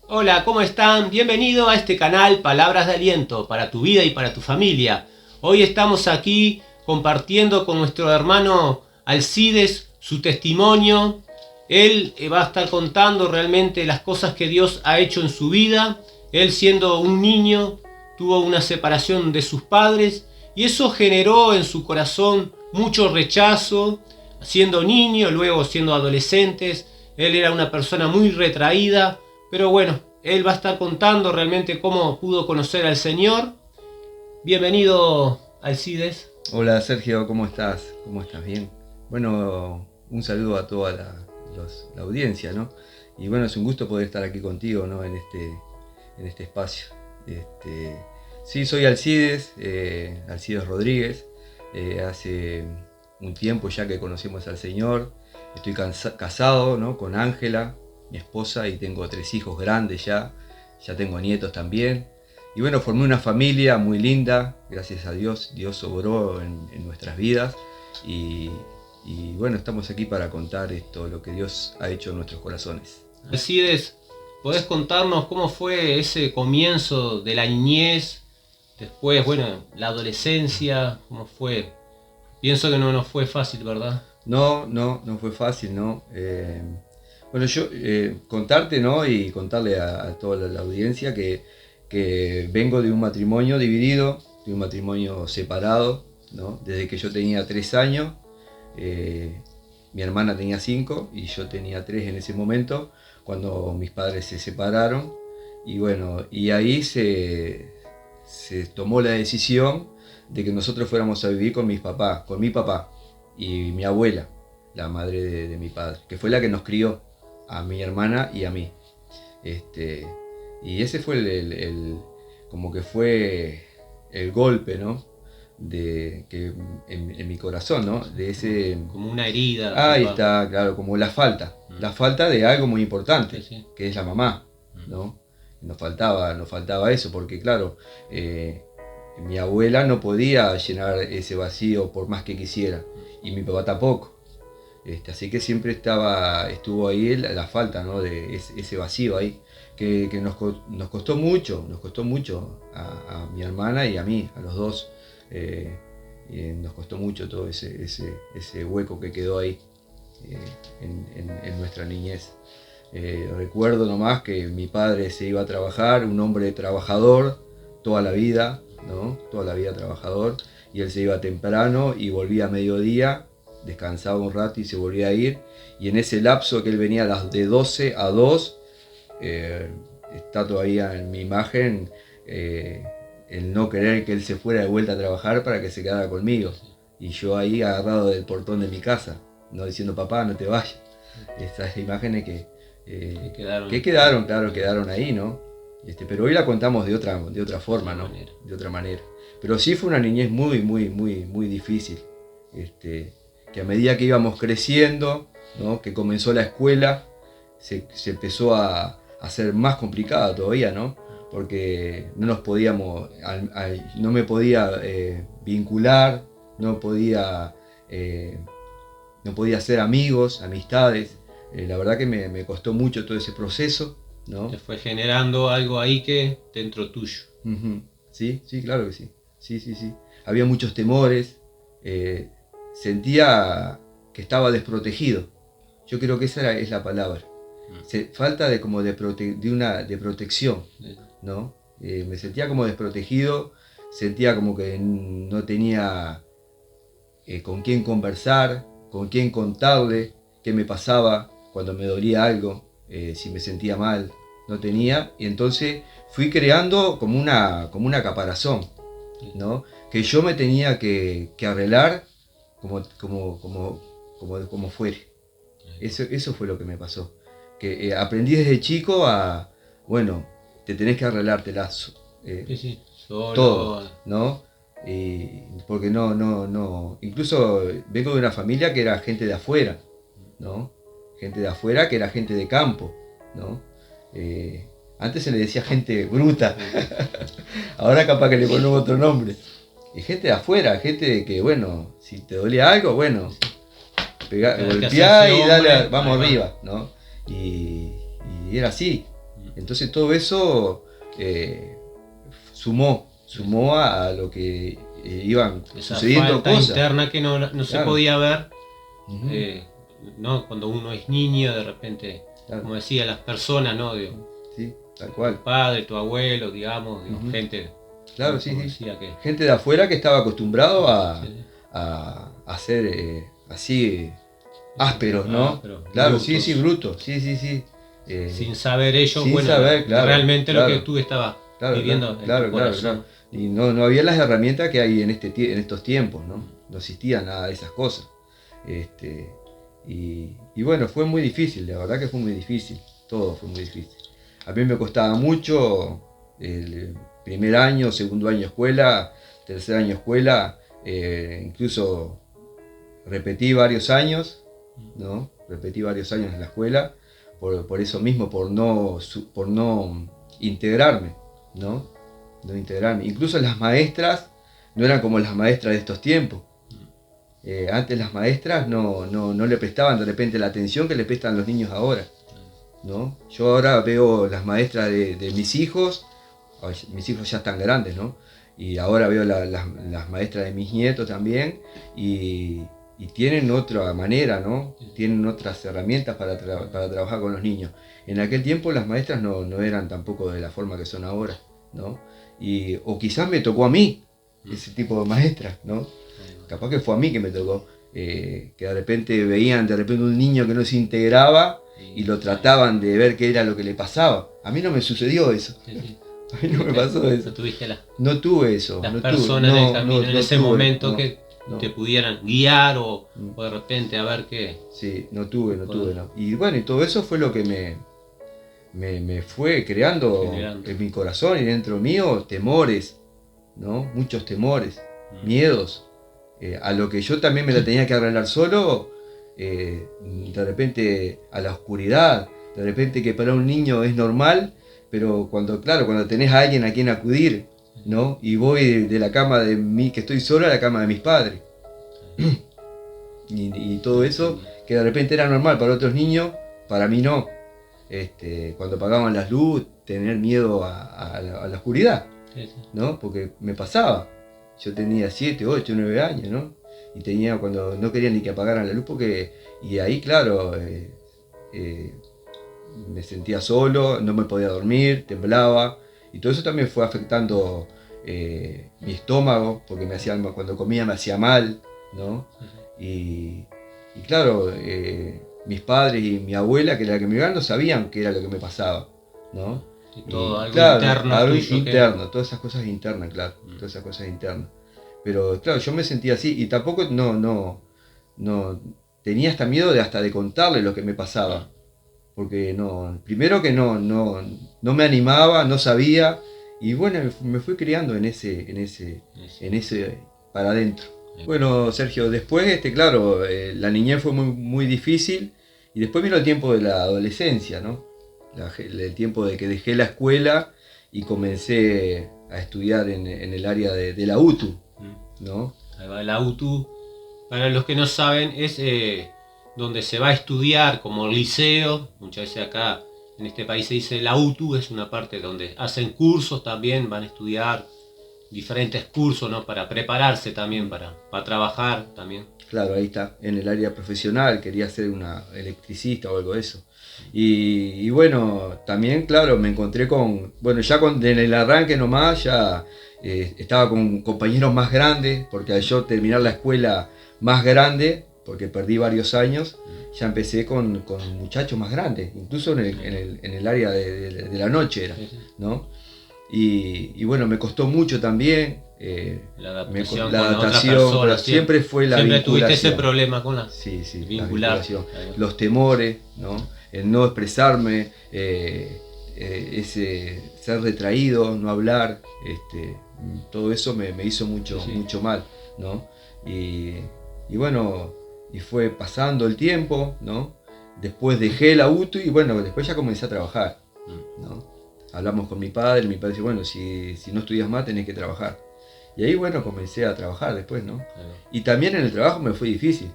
Hola, ¿cómo están? Bienvenido a este canal Palabras de Aliento para tu vida y para tu familia. Hoy estamos aquí compartiendo con nuestro hermano Alcides su testimonio. Él va a estar contando realmente las cosas que Dios ha hecho en su vida. Él, siendo un niño, tuvo una separación de sus padres y eso generó en su corazón mucho rechazo. Siendo niño, luego siendo adolescentes, él era una persona muy retraída. Pero bueno, él va a estar contando realmente cómo pudo conocer al Señor. Bienvenido, Alcides. Hola Sergio, ¿cómo estás? ¿Cómo estás? ¿Bien? Bueno, un saludo a toda la audiencia, ¿no? Y bueno, es un gusto poder estar aquí contigo, ¿no? En este espacio. Sí, soy Alcides, Alcides Rodríguez. Hace un tiempo ya que conocemos al Señor. Estoy casado, ¿no? Con Ángela, mi esposa, y tengo 3 hijos grandes ya tengo nietos también. Y bueno, formé una familia muy linda, gracias a Dios. Dios obró en nuestras vidas y bueno, estamos aquí para contar lo que Dios ha hecho en nuestros corazones. Alcides, ¿podés contarnos cómo fue ese comienzo de la niñez? Después, bueno, la adolescencia, ¿cómo fue? Pienso que no nos fue fácil, ¿verdad? No fue fácil, ¿no? Bueno, yo contarte, ¿no? Y contarle a toda la audiencia que vengo de un matrimonio dividido, de un matrimonio separado, ¿no? Desde que yo tenía 3 años, mi hermana tenía 5 y yo tenía 3 en ese momento, cuando mis padres se separaron. Y bueno, y ahí se tomó la decisión de que nosotros fuéramos a vivir con mi papá y mi abuela, la madre de mi padre, que fue la que nos crió a mi hermana y a mí. Y ese fue como que fue el golpe, ¿no? Que en mi corazón, ¿no? De ese... Como una herida. Ahí está, claro, como la falta de algo muy importante, Sí. que es la mamá, ¿no? Nos faltaba eso, porque claro, mi abuela no podía llenar ese vacío por más que quisiera, y mi papá tampoco. Así que siempre estuvo ahí la falta, ¿no? De ese vacío ahí, que nos costó mucho a mi hermana y a mí, a los dos. Y nos costó mucho todo ese hueco que quedó ahí en nuestra niñez. Recuerdo nomás que mi padre se iba a trabajar, un hombre trabajador toda la vida, ¿no? Toda la vida trabajador, y él se iba temprano y volvía a mediodía, descansaba un rato y se volvía a ir. Y en ese lapso que él venía de 12 a 2, está todavía en mi imagen, el no querer que él se fuera de vuelta a trabajar para que se quedara conmigo. Y yo ahí agarrado del portón de mi casa, no diciendo papá, no te vayas. Estas imágenes que quedaron ahí, ¿no? Pero hoy la contamos de otra forma, ¿no? De otra manera. Pero sí fue una niñez muy difícil. Que a medida que íbamos creciendo, ¿no? Que comenzó la escuela, se empezó a hacer más complicada todavía, ¿no? Porque no nos podíamos, no me podía vincular, no podía hacer amigos, amistades. La verdad que me costó mucho todo ese proceso, ¿no? Te fue generando algo ahí que dentro tuyo. Uh-huh. Sí, claro que sí. Sí. Había muchos temores, sentía que estaba desprotegido. Yo creo que esa es la palabra. Falta de protección, ¿no? Me sentía como desprotegido, sentía como que no tenía con quién conversar, con quién contarle qué me pasaba cuando me dolía algo, si me sentía mal, no tenía. Y entonces fui creando como una caparazón, ¿no? Que yo me tenía que arreglar como fuere. Eso fue lo que me pasó. Que aprendí desde chico a, bueno, te tenés que arreglártelas. Solo. Todo, ¿no? Porque no. Incluso vengo de una familia que era gente de afuera, ¿no? Gente de afuera que era gente de campo, ¿no? Antes se le decía gente bruta, ahora capaz que le ponemos otro nombre. Y gente de afuera, gente de que, bueno, si te dolía algo, bueno, golpeá y dale, vamos arriba, ¿no? Y era así. Entonces todo eso sumó a lo que iban Esa sucediendo falta cosas. interna que no se Claro. podía ver, Ujú. ¿no? Cuando uno es niño, de repente, Claro. como decía, las personas, ¿no? Sí, tal Tu cual. padre, tu abuelo, digamos, Ujú. gente, Claro, como sí, sí. decía que... Gente de afuera que estaba acostumbrado Sí, a ser así ásperos, ¿no? pero Claro, brutos, sí, brutos, sí. sin saber ellos, Sin bueno, saber, claro, realmente lo que claro. tú estabas Claro, viviendo en tu claro. corazón. Y no había las herramientas que hay en estos tiempos, ¿no? No existía nada de esas cosas. Y bueno, fue muy difícil, la verdad que fue muy difícil. Todo fue muy difícil. A mí me costaba mucho el primer año, segundo año de escuela, tercer año de escuela, incluso repetí varios años, ¿no? Repetí varios años en la escuela, por eso mismo, por no integrarme, ¿no? No integrarme. Incluso las maestras no eran como las maestras de estos tiempos. Antes las maestras no le prestaban de repente la atención que le prestan los niños ahora, ¿no? Yo ahora veo las maestras de mis hijos ya están grandes, ¿no? Y ahora veo las maestras de mis nietos también, y tienen otra manera, ¿no? Tienen otras herramientas para trabajar con los niños. En aquel tiempo las maestras no eran tampoco de la forma que son ahora, ¿no? O quizás me tocó a mí ese tipo de maestras, ¿no? Capaz que fue a mí que me tocó, que de repente veían un niño que no se integraba y lo trataban de ver qué era lo que le pasaba. A mí no me sucedió eso. Sí. A mí no me pasó eso. No tuviste No tuve eso. las no personas tuve, en el camino en ese tuve, momento que te pudieran guiar o de repente a ver qué. Sí, no tuve, no. Y bueno, y todo eso fue lo que me fue creando en mi corazón y dentro mío temores, ¿no? Muchos temores, miedos. A lo que yo también me la tenía que arreglar solo, de repente a la oscuridad, de repente que para un niño es normal, pero cuando tenés a alguien a quien acudir, ¿no? Y voy de la cama de mí, que estoy solo, a la cama de mis padres. y todo eso, que de repente era normal para otros niños, para mí no. Cuando apagaban las luces, tener miedo a la oscuridad, ¿no? Porque me pasaba. Yo tenía 7, 8, 9 años, ¿no? Y tenía cuando no quería ni que apagaran la luz y ahí, claro, me sentía solo, no me podía dormir, temblaba. Y todo eso también fue afectando mi estómago, porque cuando comía me hacía mal, ¿no? Y claro, mis padres y mi abuela, que era la que me iban, no sabían qué era lo que me pasaba, ¿no? Y todo algo claro, interno. Algo tuyo interno, todas esas cosas internas, claro, todas esas cosas internas. Pero claro, yo me sentía así y tampoco no tenía hasta miedo de contarle lo que me pasaba. Porque primero que no me animaba, no sabía, y bueno, me fui criando en ese para adentro. Bueno, Sergio, después, claro, la niñez fue muy, muy difícil, y después vino el tiempo de la adolescencia, ¿no? El tiempo de que dejé la escuela y comencé a estudiar en el área de la UTU, ¿no? La UTU, para los que no saben, es donde se va a estudiar como liceo. Muchas veces acá en este país se dice la UTU, es una parte donde hacen cursos también, van a estudiar diferentes cursos, ¿no? Para prepararse también, para trabajar también. Claro, ahí está, en el área profesional, quería ser una electricista o algo de eso. Y bueno, también, claro, me encontré en el arranque nomás, ya estaba con compañeros más grandes, porque al yo terminar la escuela más grande, porque perdí varios años, ya empecé con muchachos más grandes, incluso en el área de la noche era, ¿no? Y bueno, me costó mucho también. La adaptación, pero siempre fue la siempre vinculación. Tuviste ese problema con la vinculación. Los temores, ¿no? El no expresarme, ese ser retraído, no hablar, todo eso me hizo mucho mal, ¿no? Y bueno, y fue pasando el tiempo, ¿no? Después dejé la UTU y bueno, después ya comencé a trabajar, ¿no? Hablamos con mi padre dice, bueno, si no estudias más tenés que trabajar. Y ahí, bueno, comencé a trabajar después, ¿no? Y también en el trabajo me fue difícil.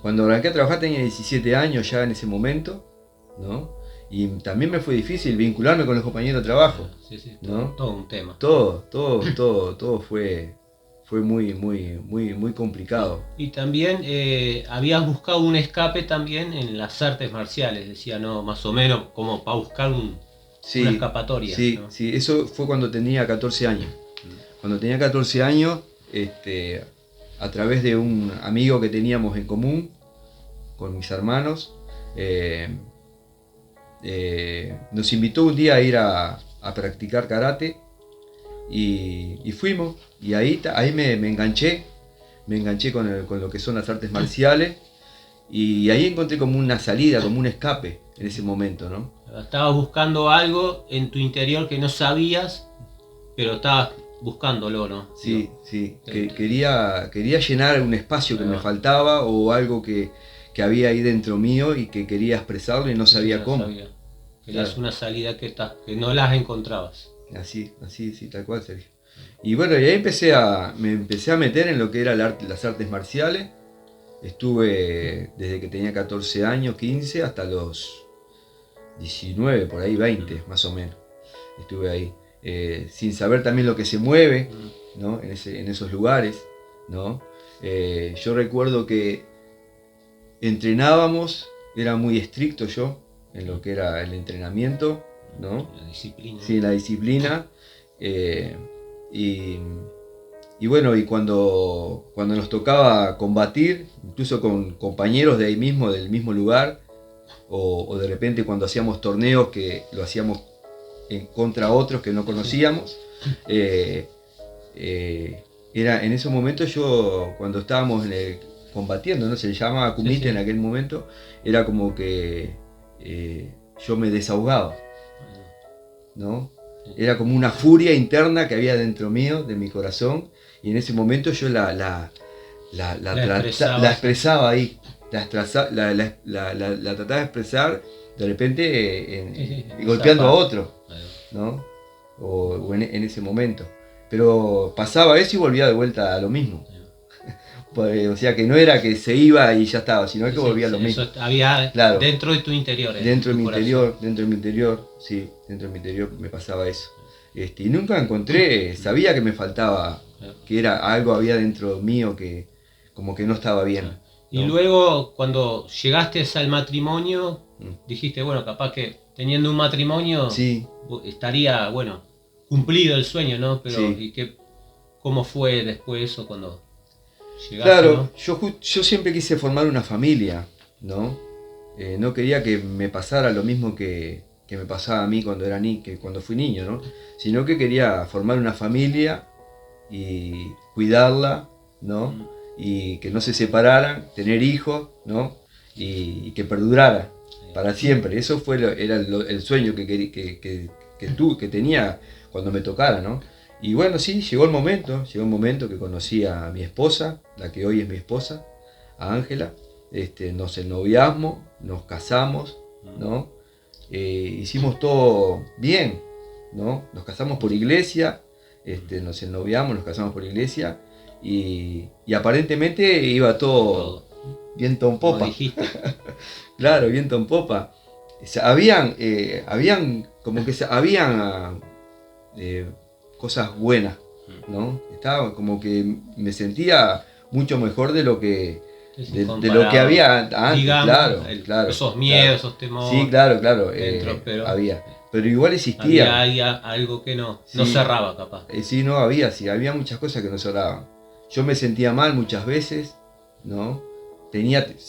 Cuando arranqué a trabajar tenía 17 años ya en ese momento, ¿no? Y también me fue difícil vincularme con los compañeros de trabajo. Sí, sí, ¿no? todo un tema. Todo fue muy complicado. Y también habías buscado un escape también en las artes marciales, decía, ¿no? Más o menos como para buscar una escapatoria. Sí, ¿no? sí, eso fue cuando tenía 14 años. Cuando tenía 14 años, a través de un amigo que teníamos en común, con mis hermanos, nos invitó un día a ir a practicar karate y fuimos. Y ahí me enganché con lo que son las artes marciales y ahí encontré como una salida, como un escape en ese momento, ¿no? Estabas buscando algo en tu interior que no sabías, pero estabas buscándolo, ¿no? Sí, sí, quería llenar un espacio que me faltaba o algo que había ahí dentro mío y que quería expresarlo y no sabía cómo. Querías una salida que no las encontrabas. Así, sí, tal cual, Sergio. Y bueno, y ahí me empecé a meter en lo que eran las artes marciales. Estuve desde que tenía 14 años, 15, hasta los 19, por ahí 20, más o menos. Estuve ahí. Sin saber también lo que se mueve, ¿no? en esos lugares, ¿no? Yo recuerdo que entrenábamos, era muy estricto yo en lo que era el entrenamiento, ¿no? La disciplina. Sí, la disciplina. Y bueno, y cuando nos tocaba combatir, incluso con compañeros de ahí mismo, del mismo lugar, o de repente cuando hacíamos torneos que lo hacíamos contra otros que no conocíamos, era en ese momento yo, cuando estábamos combatiendo, ¿no? Se le llamaba kumite en aquel momento, era como que yo me desahogaba, ¿no? Era como una furia interna que había dentro mío, de mi corazón, y en ese momento yo la expresaba ahí, la trataba de expresar de repente golpeando a otro, ¿no? O en ese momento. Pero pasaba eso y volvía de vuelta a lo mismo. O sea que no era que se iba y ya estaba, sino que volvía a lo mismo. Eso había claro, dentro de tu interior. Dentro de mi interior, sí, dentro de mi interior me pasaba eso. Y nunca encontré, sabía que me faltaba, que era algo había dentro mío que como que no estaba bien. ¿no? Y luego cuando llegaste al matrimonio, dijiste, bueno, capaz que teniendo un matrimonio estaría, bueno, cumplido el sueño, ¿no? Pero ¿y cómo fue después eso cuando llegaste? Claro, ¿no? Yo siempre quise formar una familia, ¿no? No quería que me pasara lo mismo que me pasaba a mí cuando fui niño, ¿no? Sino que quería formar una familia y cuidarla, ¿no? Y que no se separaran, tener hijos, ¿no? Y que perdurara para siempre. Eso era el sueño que tenía cuando me tocara, ¿no? Y bueno, sí, llegó el momento que conocí a mi esposa, la que hoy es mi esposa, a Ángela. Nos ennoviamos, nos casamos, ¿no? Hicimos todo bien, ¿no? Nos casamos por iglesia, nos ennoviamos, nos casamos por iglesia y aparentemente iba todo viento en popa. Claro, viento en popa. Habían cosas buenas, ¿no? Estaba como que me sentía mucho mejor de lo que había antes, digamos, claro. Esos miedos, esos temores. Sí, claro. Dentro, pero igual existía. Había algo que no cerraba, capaz. Sí, había muchas cosas que no cerraban. Yo me sentía mal muchas veces, ¿no?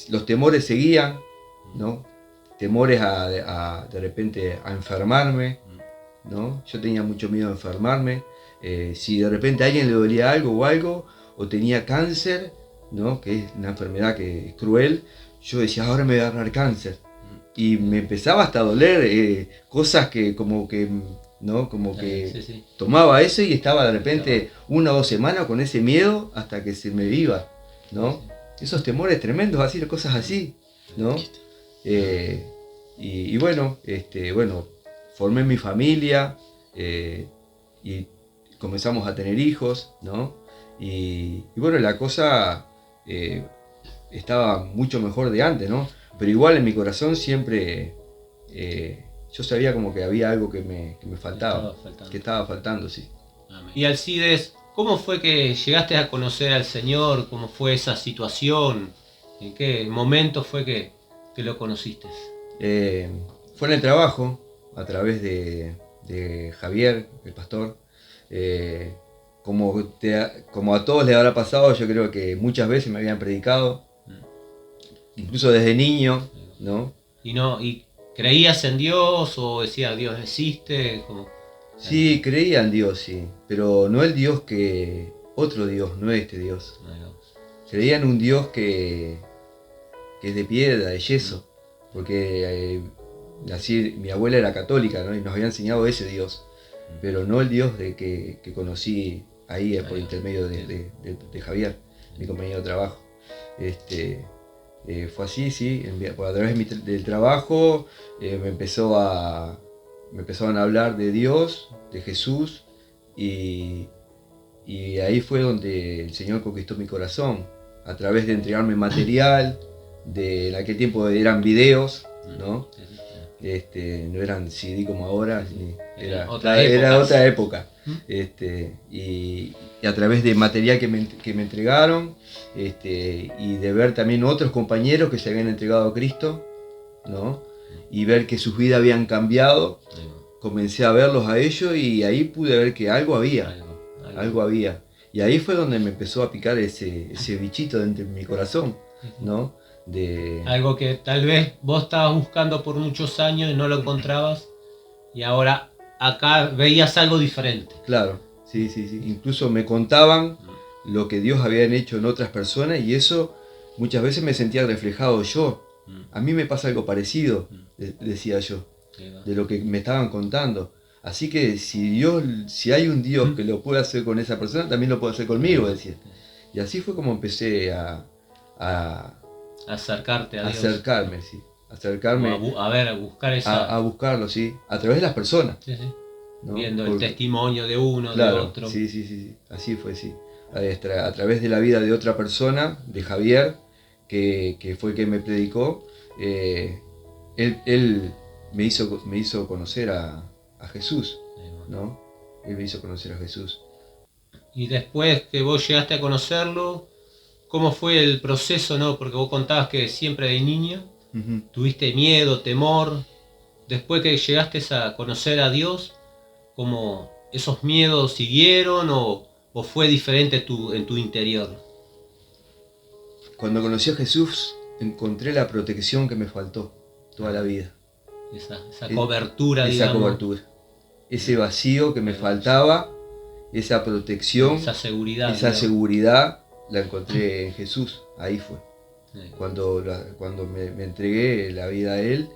Los temores seguían, ¿no? Temores de repente a enfermarme, ¿no? Yo tenía mucho miedo a enfermarme. Si de repente a alguien le dolía algo, o tenía cáncer, ¿no? Que es una enfermedad que es cruel, yo decía, ahora me va a agarrar cáncer. Y me empezaba hasta a doler cosas que como que, ¿no? Como que tomaba eso y estaba de repente 1 o 2 semanas con ese miedo hasta que se me iba, ¿no? Esos temores tremendos, así, cosas así, ¿no? Y bueno, formé mi familia y comenzamos a tener hijos, ¿no? Y bueno, la cosa estaba mucho mejor de antes, ¿no? Pero igual en mi corazón siempre yo sabía como que había algo que me faltaba, Estaba faltando. que estaba faltando, sí. Amén. Y Alcides, ¿cómo fue que llegaste a conocer al Señor? ¿Cómo fue esa situación? ¿En qué momento fue que lo conociste? Fue en el trabajo, a través de Javier, el pastor. Como a todos les habrá pasado, yo creo que muchas veces me habían predicado, incluso desde niño, ¿no? ¿Y creías en Dios o decías Dios existe? ¿Cómo? Sí, creía en Dios, sí, pero no el Dios que... Otro Dios, no este Dios. Creía en un Dios que es de piedra, de yeso, porque mi abuela era católica, ¿no? Y nos había enseñado ese Dios, pero no el Dios que conocí ahí por intermedio de Javier, mi compañero de trabajo. Fue así, sí, a través del trabajo me empezaron a hablar de Dios, de Jesús, y ahí fue donde el Señor conquistó mi corazón, a través de entregarme material, en aquel tiempo eran videos, ¿no? No eran CD como ahora, era otra época. Y a través de material que me entregaron, y de ver también otros compañeros que se habían entregado a Cristo, ¿no? Y ver que sus vidas habían cambiado, comencé a verlos a ellos y ahí pude ver que algo había. Y ahí fue donde me empezó a picar ese bichito dentro de mi corazón, ¿no? Algo que tal vez vos estabas buscando por muchos años y no lo encontrabas, y ahora acá veías algo diferente. Claro, sí. Incluso me contaban lo que Dios había hecho en otras personas y eso muchas veces me sentía reflejado yo. A mí me pasa algo parecido, decía yo, de lo que me estaban contando. Así que si hay un Dios que lo puede hacer con esa persona, también lo puede hacer conmigo, decía. Y así fue como empecé a acercarte a Dios. Acercarme, sí. Acercarme. A buscar esa... A buscarlo, sí. A través de las personas. Sí. ¿No? Viendo el testimonio de uno, claro, de otro. Sí. Así fue, sí. A través de la vida de otra persona, de Javier, que fue el que me predicó, él me hizo conocer a Jesús, ¿no? Él me hizo conocer a Jesús. Y después que vos llegaste a conocerlo, ¿cómo fue el proceso, no? Porque vos contabas que siempre de niño tuviste miedo, temor. Después que llegaste a conocer a Dios, ¿cómo esos miedos siguieron o fue diferente en tu interior? Cuando conocí a Jesús, encontré la protección que me faltó toda la vida. Esa cobertura, esa digamos. Cobertura. Ese vacío que me faltaba, esa protección, esa seguridad. Seguridad la encontré en Jesús. Ahí fue. Cuando me entregué la vida a Él,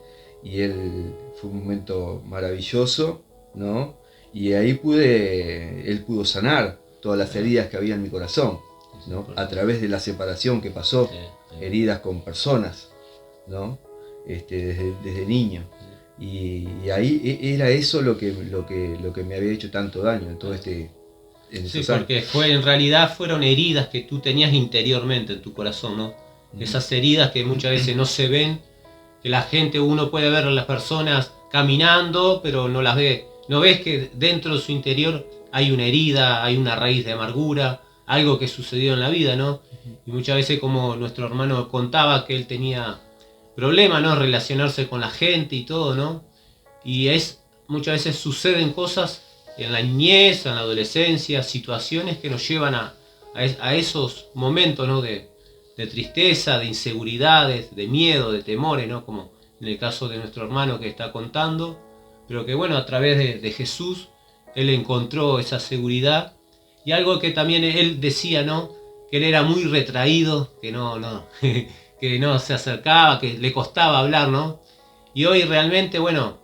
y Él fue un momento maravilloso, ¿no? Y ahí Él pudo sanar todas las heridas que había en mi corazón, ¿no? A través de la separación que pasó, heridas con personas, ¿no? Desde niño. Y ahí era eso lo que me había hecho tanto daño en todo en esos años. Porque en realidad fueron heridas que tú tenías interiormente en tu corazón, ¿no? Esas heridas que muchas veces no se ven, que la gente, uno puede ver a las personas caminando, pero no las ve. No ves que dentro de su interior hay una herida, hay una raíz de amargura, algo que sucedió en la vida, ¿no? Y muchas veces, como nuestro hermano contaba, que él tenía problemas, ¿no? Relacionarse con la gente y todo, ¿no? Y muchas veces suceden cosas en la niñez, en la adolescencia, situaciones que nos llevan a esos momentos, ¿no? de tristeza, de inseguridades, de miedo, de temores, ¿no? Como en el caso de nuestro hermano que está contando, pero que bueno, a través de Jesús, él encontró esa seguridad. Y algo que también él decía, ¿no? Que él era muy retraído, que que no se acercaba, que le costaba hablar, ¿no? Y hoy realmente, bueno,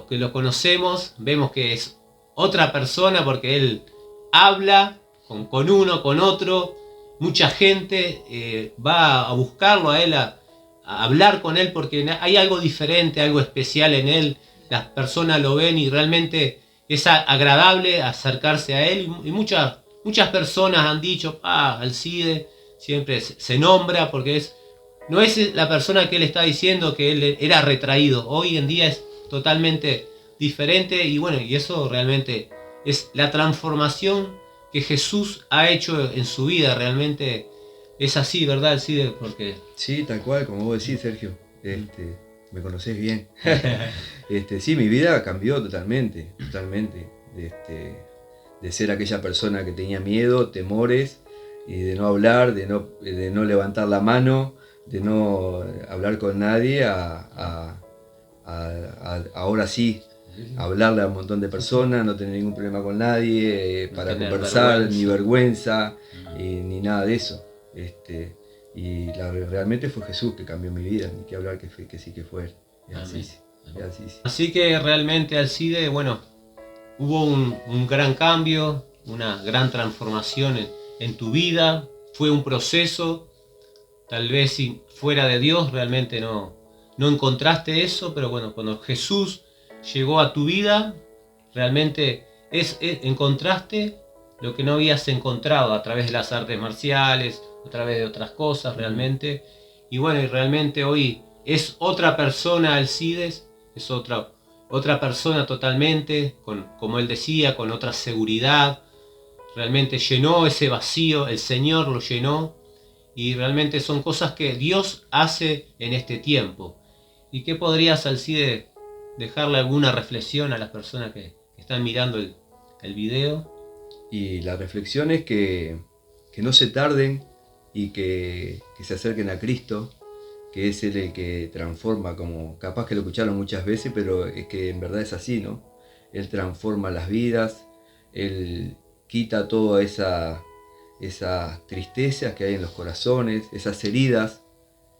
que lo conocemos, vemos que es otra persona, porque él habla con uno, con otro. Mucha gente va a buscarlo a él, a hablar con él, porque hay algo diferente, algo especial en él. Las personas lo ven y realmente es agradable acercarse a él. Y muchas personas han dicho, Alcide siempre se nombra, porque no es la persona que él está diciendo que él era retraído. Hoy en día totalmente diferente. Y bueno, y eso realmente es la transformación que Jesús ha hecho en su vida. Realmente es así, ¿verdad, Alcides? Porque... Sí, tal cual, como vos decís, Sergio. Me conocés bien. Sí, mi vida cambió totalmente. De ser aquella persona que tenía miedo, temores, y de no hablar, de no levantar la mano, de no hablar con nadie, a ahora sí, hablarle a un montón de personas, no tener ningún problema con nadie, para conversar, ni vergüenza, ni nada de eso. Realmente fue Jesús que cambió mi vida, ni que hablar que sí que fue Él. Así que realmente, Alcide, bueno, hubo un gran cambio, una gran transformación en tu vida. Fue un proceso, tal vez si fuera de Dios realmente no encontraste eso, pero bueno, cuando Jesús llegó a tu vida, realmente encontraste lo que no habías encontrado a través de las artes marciales, a través de otras cosas realmente. Y bueno, y realmente hoy es otra persona Alcides, es otra persona totalmente, como él decía, con otra seguridad. Realmente llenó ese vacío, el Señor lo llenó, y realmente son cosas que Dios hace en este tiempo. ¿Y qué podrías, Alcide, dejarle alguna reflexión a las personas que están mirando el video? Y la reflexión es que no se tarden y que se acerquen a Cristo, que es Él el que transforma, como capaz que lo escucharon muchas veces, pero es que en verdad es así, ¿no? Él transforma las vidas, Él quita todas esas tristezas que hay en los corazones, esas heridas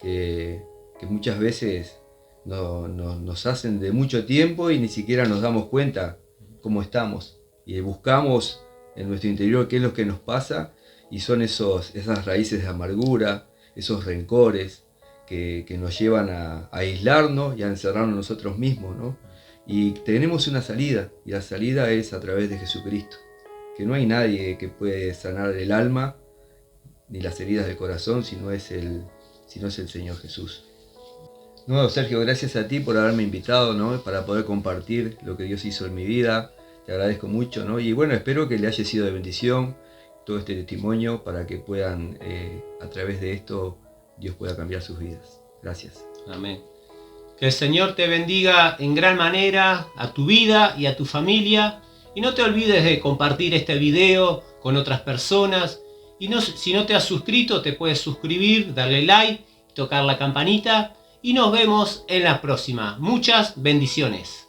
que muchas veces nos hacen de mucho tiempo y ni siquiera nos damos cuenta cómo estamos. Y buscamos en nuestro interior qué es lo que nos pasa, y son esas raíces de amargura, esos rencores que nos llevan a aislarnos y a encerrarnos nosotros mismos, ¿no? Y tenemos una salida, y la salida es a través de Jesucristo, que no hay nadie que puede sanar el alma ni las heridas del corazón si no es el Señor Jesús. No, Sergio, gracias a ti por haberme invitado, ¿no? Para poder compartir lo que Dios hizo en mi vida. Te agradezco mucho, ¿no? Y bueno, espero que le haya sido de bendición todo este testimonio, para que puedan, a través de esto, Dios pueda cambiar sus vidas. Gracias. Amén. Que el Señor te bendiga en gran manera a tu vida y a tu familia. Y no te olvides de compartir este video con otras personas. Y si no te has suscrito, te puedes suscribir, darle like, tocar la campanita. Y nos vemos en la próxima. Muchas bendiciones.